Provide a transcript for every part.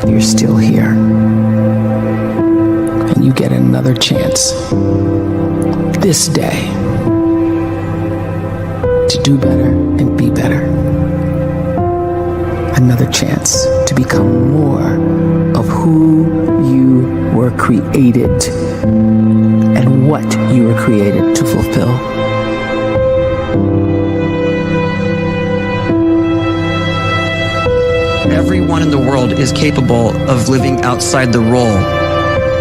you're still here. And you get another chance this day to do better and be better. Another chance to become more of who you were created and what you were created to fulfill. Everyone in the world is capable of living outside the role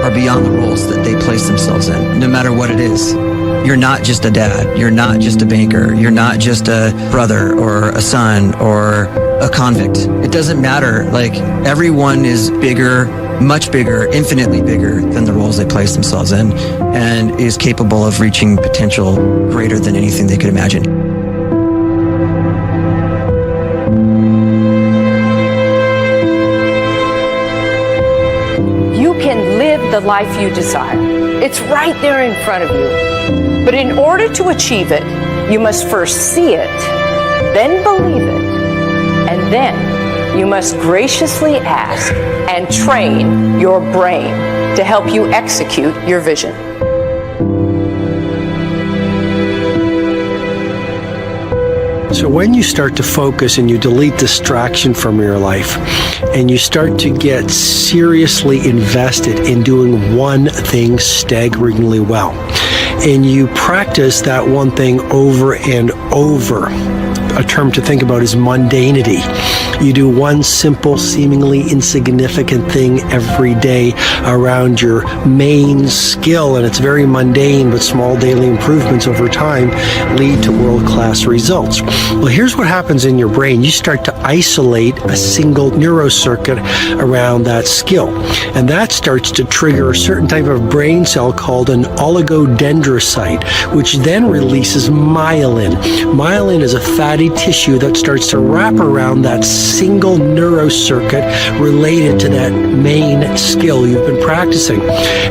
or beyond the roles that they place themselves in, no matter what it is. You're not just a dad. You're not just a banker. You're not just a brother or a son or a convict. It doesn't matter. Like, everyone is bigger, much bigger, infinitely bigger than the roles they place themselves in, and is capable of reaching potential greater than anything they could imagine. You can live the life you desire. It's right there in front of you. But in order to achieve it, you must first see it, then believe it, and then you must graciously ask and train your brain to help you execute your vision. So when you start to focus and you delete distraction from your life and you start to get seriously invested in doing one thing staggeringly well, and you practice that one thing over and over, a term to think about is mundanity. You do one simple, seemingly insignificant thing every day around your main skill, and it's very mundane, but small daily improvements over time lead to world-class results. Well, here's what happens in your brain. You start to isolate a single neurocircuit around that skill, and that starts to trigger a certain type of brain cell called an oligodendrocyte, which then releases myelin. Myelin is a fatty tissue that starts to wrap around that single neurocircuit related to that main skill you've been practicing.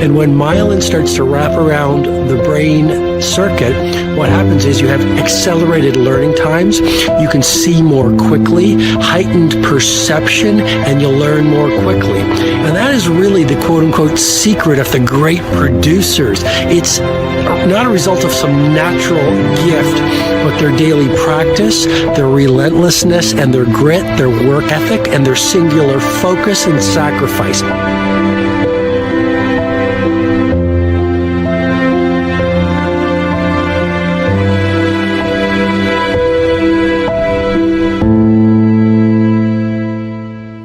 And when myelin starts to wrap around the brain circuit, what happens is you have accelerated learning times, you can see more quickly, heightened perception, and you'll learn more quickly. And that is really the quote-unquote secret of the great producers. It's not a result of some natural gift, but their daily practice, their relentlessness and their grit, their work ethic, and their singular focus and sacrifice.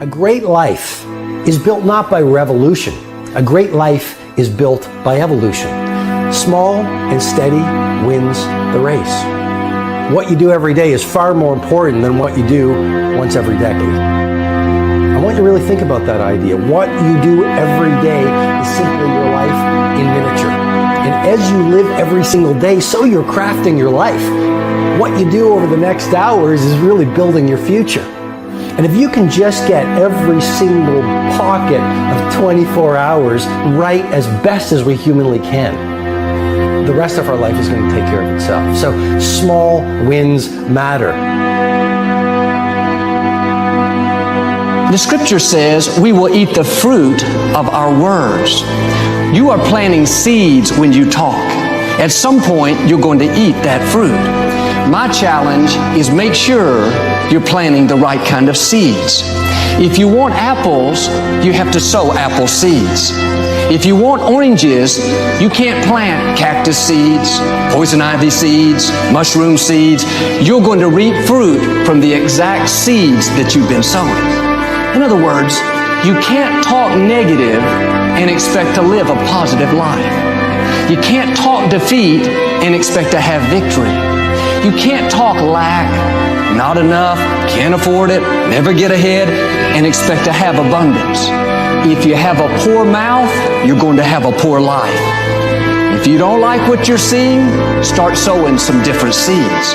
A great life is built not by revolution. A great life is built by evolution. Small and steady wins the race. What you do every day is far more important than what you do once every decade. I want you to really think about that idea. What you do every day is simply your life in miniature. And as you live every single day, so you're crafting your life. What you do over the next hours is really building your future. And if you can just get every single pocket of 24 hours right as best as we humanly can, the rest of our life is going to take care of itself. So small wins matter. The scripture says we will eat the fruit of our words. You are planting seeds when you talk. At some point, you're going to eat that fruit. My challenge is make sure you're planting the right kind of seeds. If you want apples, you have to sow apple seeds. If you want oranges, you can't plant cactus seeds, poison ivy seeds, mushroom seeds. You're going to reap fruit from the exact seeds that you've been sowing. In other words, you can't talk negative and expect to live a positive life. You can't talk defeat and expect to have victory. You can't talk lack, not enough, can't afford it, never get ahead, and expect to have abundance. If you have a poor mouth, you're going to have a poor life. If you don't like what you're seeing, start sowing some different seeds.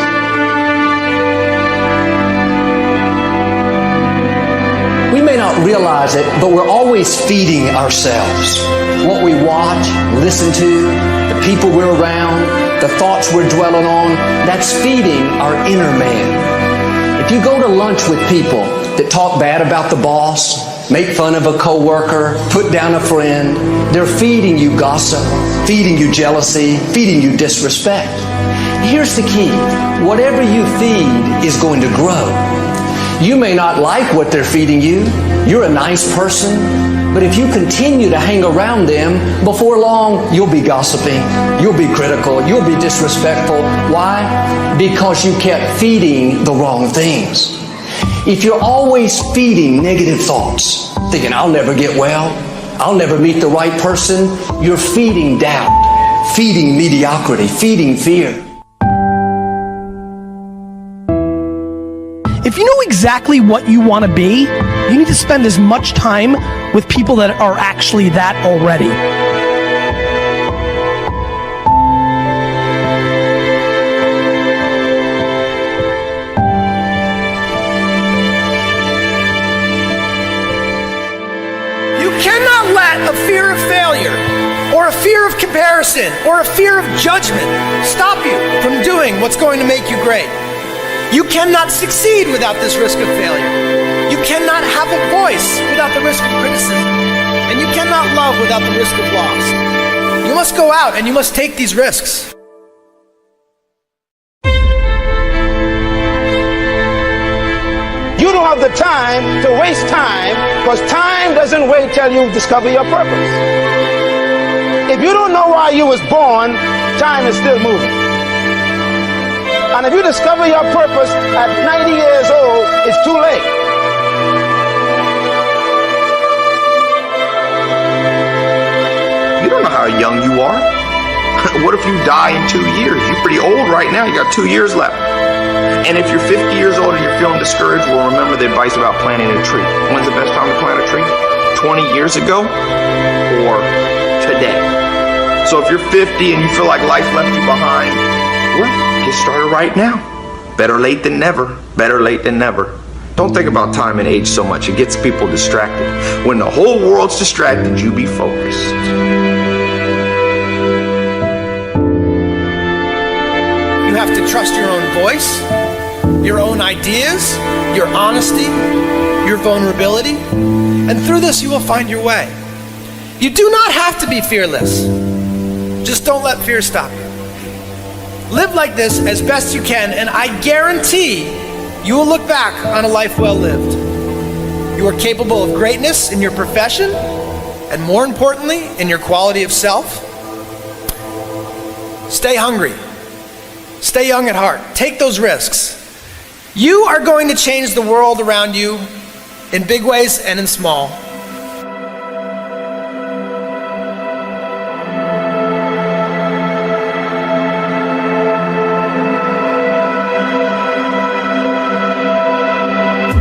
We may not realize it, but we're always feeding ourselves. What we watch, listen to, the people we're around, the thoughts we're dwelling on, that's feeding our inner man. If you go to lunch with people that talk bad about the boss, make fun of a coworker, put down a friend. They're feeding you gossip, feeding you jealousy, feeding you disrespect. Here's the key. Whatever you feed is going to grow. You may not like what they're feeding you. You're a nice person. But if you continue to hang around them, before long, you'll be gossiping. You'll be critical. You'll be disrespectful. Why? Because you kept feeding the wrong things. If you're always feeding negative thoughts, thinking, I'll never get well, I'll never meet the right person, you're feeding doubt, feeding mediocrity, feeding fear. If you know exactly what you want to be, you need to spend as much time with people that are actually that already. You cannot let a fear of failure, or a fear of comparison, or a fear of judgment stop you from doing what's going to make you great. You cannot succeed without this risk of failure. You cannot have a voice without the risk of criticism. And you cannot love without the risk of loss. You must go out and you must take these risks. You don't have the time to waste time, because time doesn't wait till you discover your purpose. If you don't know why you was born, time is still moving. And if you discover your purpose at 90 years old, it's too late. You don't know how young you are. What if you die in 2 years? You're pretty old right now. You got 2 years left. And if you're 50 years old and you're feeling discouraged, well, remember the advice about planting a tree. When's the best time to plant a tree? 20 years ago or today? So if you're 50 and you feel like life left you behind, well, get started right now. Better late than never. Better late than never. Don't think about time and age so much. It gets people distracted. When the whole world's distracted, you be focused. You have to trust your own voice, your own ideas, your honesty, your vulnerability. And through this, you will find your way. You do not have to be fearless. Just don't let fear stop you. Live like this as best you can, and I guarantee you will look back on a life well lived. You are capable of greatness in your profession, and more importantly, in your quality of self. Stay hungry. Stay young at heart. Take those risks. You are going to change the world around you in big ways and in small.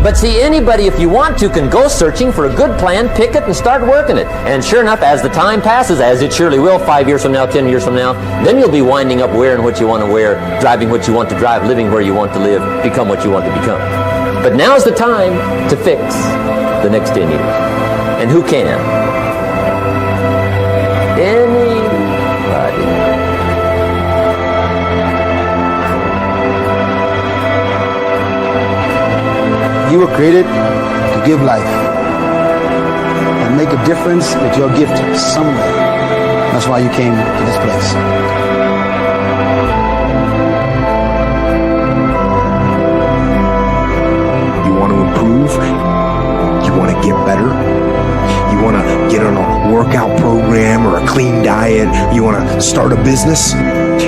But see, anybody, if you want to, can go searching for a good plan, pick it, and start working it. And sure enough, as the time passes, as it surely will 5 years from now, 10 years from now, then you'll be winding up wearing what you want to wear, driving what you want to drive, living where you want to live, become what you want to become. But now's the time to fix the next 10 years. And who can? Anybody. You were created to give life and make a difference with your gift somewhere. That's why you came to this place. You want to improve? You want to get better? You want to get on a workout program or a clean diet? You want to start a business?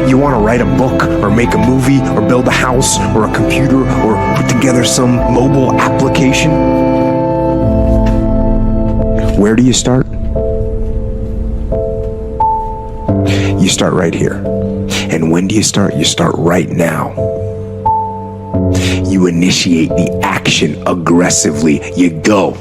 You want to write a book or make a movie or build a house or a computer or put together some mobile application? Where do you start? You start right here. And when do you start? You start right now. You initiate the action aggressively. You go.